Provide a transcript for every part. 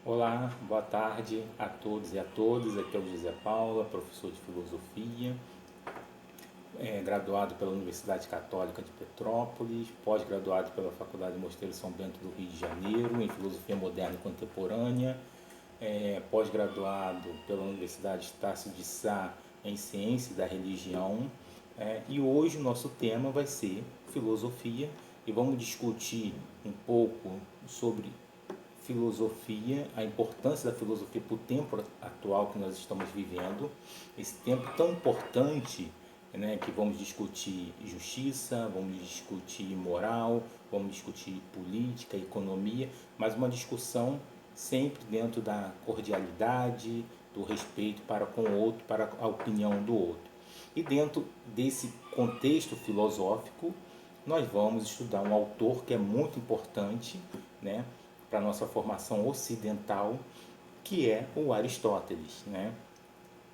Olá, boa tarde a todos e a todas. Aqui é o José Paula, professor de filosofia, graduado pela Universidade Católica de Petrópolis, pós-graduado pela Faculdade Mosteiro São Bento do Rio de Janeiro, em filosofia moderna e contemporânea, pós-graduado pela Universidade Estácio de Sá em ciência da religião. E hoje o nosso tema vai ser filosofia e vamos discutir um pouco sobre filosofia, a importância da filosofia para o tempo atual que nós estamos vivendo, esse tempo tão importante, né, que vamos discutir justiça, vamos discutir moral, vamos discutir política, economia, mas uma discussão sempre dentro da cordialidade, do respeito para com o outro, para a opinião do outro. E dentro desse contexto filosófico, nós vamos estudar um autor que é muito importante, né, para a nossa formação ocidental, que é o Aristóteles, né?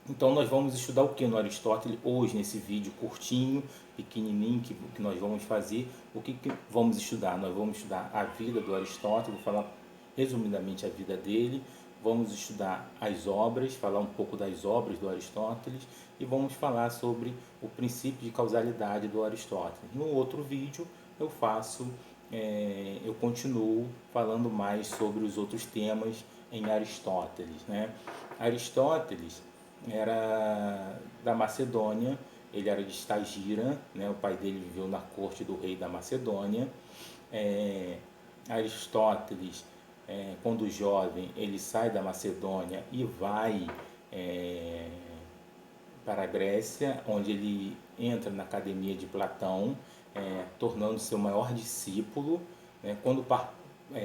Então nós vamos estudar o que no Aristóteles hoje nesse vídeo curtinho, pequenininho que nós vamos fazer. O que vamos estudar? Nós vamos estudar a vida do Aristóteles, vou falar resumidamente a vida dele. Vamos estudar as obras, falar um pouco das obras do Aristóteles e vamos falar sobre o princípio de causalidade do Aristóteles. No outro vídeo eu continuo falando mais sobre os outros temas em Aristóteles, né? Aristóteles era da Macedônia, ele era de Estagira, né? O pai dele viveu na corte do rei da Macedônia. É, Aristóteles, quando jovem, ele sai da Macedônia e vai é, para a Grécia, onde ele entra na academia de Platão, tornando-se o maior discípulo. Né? Quando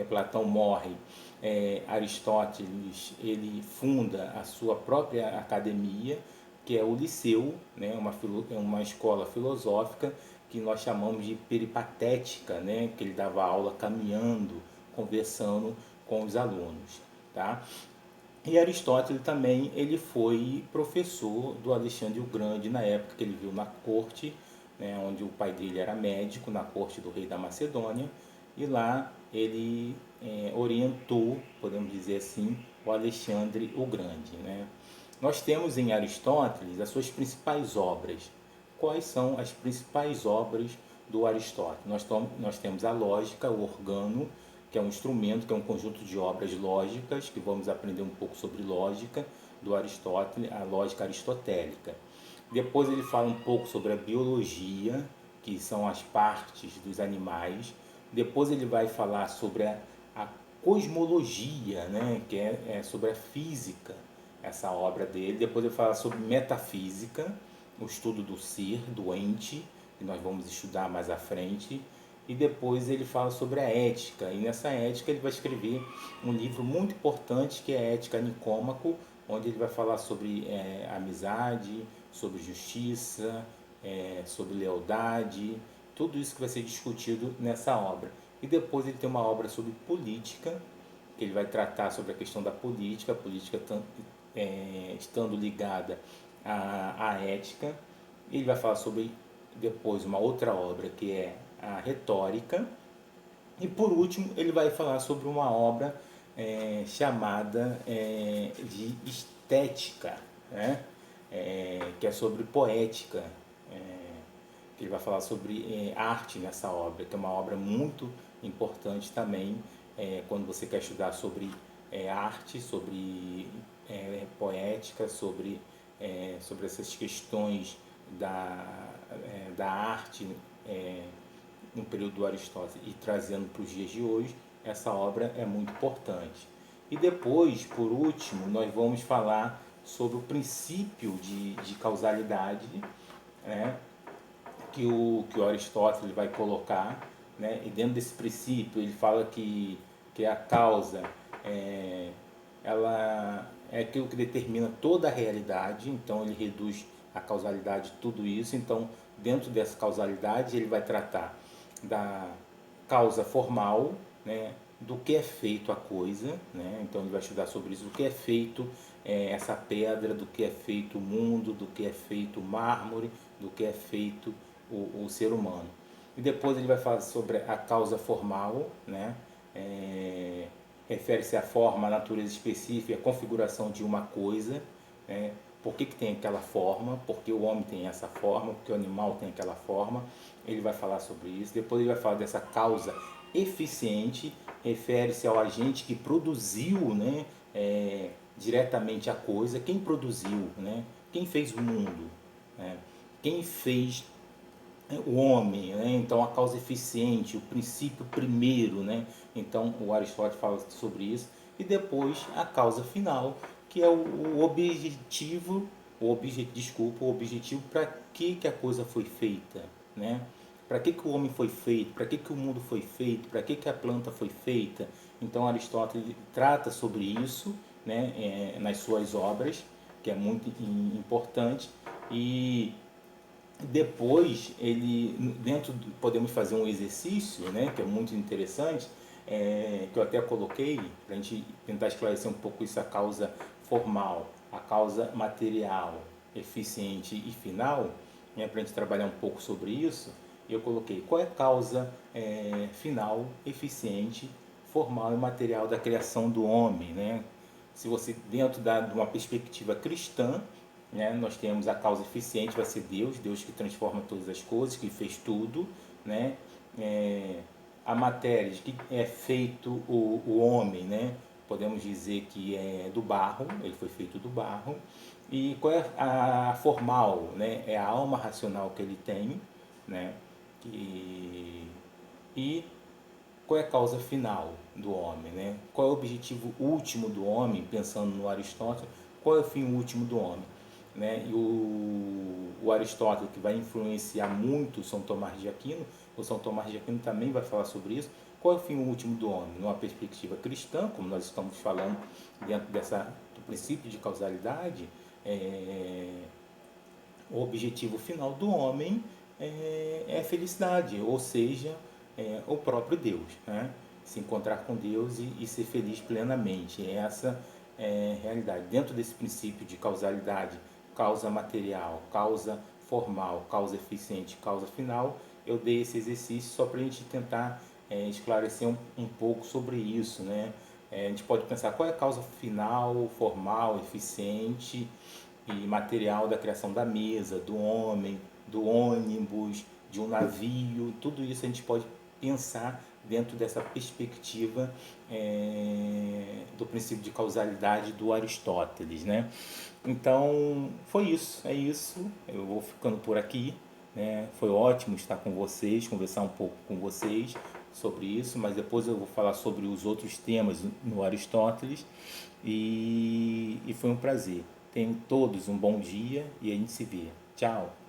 Platão morre, Aristóteles ele funda a sua própria academia, que é o Liceu, né? Uma escola filosófica que nós chamamos de peripatética, né? Que ele dava aula caminhando, conversando com os alunos. Tá? E Aristóteles também ele foi professor do Alexandre o Grande na época que ele viu na corte, né, onde o pai dele era médico, na corte do rei da Macedônia, e lá ele orientou, podemos dizer assim, o Alexandre o Grande. Né? Nós temos em Aristóteles as suas principais obras. Quais são as principais obras do Aristóteles? Nós temos a lógica, o organo, que é um instrumento, que é um conjunto de obras lógicas, que vamos aprender um pouco sobre lógica do Aristóteles, a lógica aristotélica. Depois ele fala um pouco sobre a biologia, que são as partes dos animais. Depois ele vai falar sobre a cosmologia, né, que é sobre a física, essa obra dele. Depois ele fala sobre metafísica, o estudo do ser, do ente, que nós vamos estudar mais à frente. E depois ele fala sobre a ética, e nessa ética ele vai escrever um livro muito importante que é a Ética Nicômaco, onde ele vai falar sobre amizade, sobre justiça, sobre lealdade, tudo isso que vai ser discutido nessa obra. E depois ele tem uma obra sobre política, que ele vai tratar sobre a questão da política, a política estando ligada à ética. Ele vai falar sobre depois uma outra obra que é a retórica. E por último, ele vai falar sobre uma obra chamada de estética, né? Que é sobre poética. Que ele vai falar sobre arte nessa obra, que é uma obra muito importante também quando você quer estudar sobre arte, sobre poética, sobre essas questões da arte no período do Aristóteles e trazendo para os dias de hoje, essa obra é muito importante. E depois, por último, nós vamos falar sobre o princípio de causalidade, né, que o Aristóteles vai colocar, né, e dentro desse princípio ele fala que a causa ela é aquilo que determina toda a realidade, então ele reduz a causalidade de tudo isso. Então, dentro dessa causalidade, ele vai tratar da causa formal, né, do que é feito a coisa, né? Então ele vai estudar sobre isso, do que é feito essa pedra, do que é feito o mundo, do que é feito o mármore, do que é feito o ser humano. E depois ele vai falar sobre a causa formal, né? refere-se à forma, à natureza específica, à configuração de uma coisa, né? Por que tem aquela forma, por que o homem tem essa forma, por que o animal tem aquela forma. Ele vai falar sobre isso. Depois ele vai falar dessa causa eficiente, refere-se ao agente que produziu, né, diretamente a coisa, quem produziu, né, quem fez o mundo, né, quem fez o homem, né? Então a causa eficiente, o princípio primeiro, né? Então o Aristóteles fala sobre isso. E depois a causa final, que é o objetivo, o objetivo para que a coisa foi feita, né? Para que o homem foi feito, para que o mundo foi feito, para que a planta foi feita. Então Aristóteles trata sobre isso, né? Nas suas obras, que é muito importante. E depois, podemos fazer um exercício, né, que é muito interessante, que eu até coloquei, para a gente tentar esclarecer um pouco isso, a causa formal, a causa material, eficiente e final, né, para a gente trabalhar um pouco sobre isso. Eu coloquei qual é a causa final, eficiente, formal e material da criação do homem, né? Se você, dentro de uma perspectiva cristã, né, nós temos a causa eficiente, vai ser Deus, Deus que transforma todas as coisas, que fez tudo, né? A matéria, de que é feito o homem, né? Podemos dizer que é do barro, ele foi feito do barro. E qual é a formal, né? É a alma racional que ele tem, né? E qual é a causa final do homem, né? Qual é o objetivo último do homem, pensando no Aristóteles, qual é o fim último do homem, né? E o Aristóteles, que vai influenciar muito São Tomás de Aquino, o São Tomás de Aquino também vai falar sobre isso, qual é o fim último do homem, numa perspectiva cristã, como nós estamos falando dentro do princípio de causalidade, o objetivo final do homem é a felicidade, ou seja, o próprio Deus, né? Se encontrar com Deus e ser feliz plenamente. Essa é a realidade. Dentro desse princípio de causalidade, causa material, causa formal, causa eficiente, causa final, eu dei esse exercício só para a gente tentar esclarecer um pouco sobre isso, né? A gente pode pensar qual é a causa final, formal, eficiente e material da criação da mesa, do homem, do ônibus, de um navio, tudo isso a gente pode pensar dentro dessa perspectiva do princípio de causalidade do Aristóteles, né? Então foi isso, é isso. Eu vou ficando por aqui, né? Foi ótimo estar com vocês, conversar um pouco com vocês sobre isso, mas depois eu vou falar sobre os outros temas no Aristóteles e foi um prazer. Tenham todos um bom dia e a gente se vê. Tchau!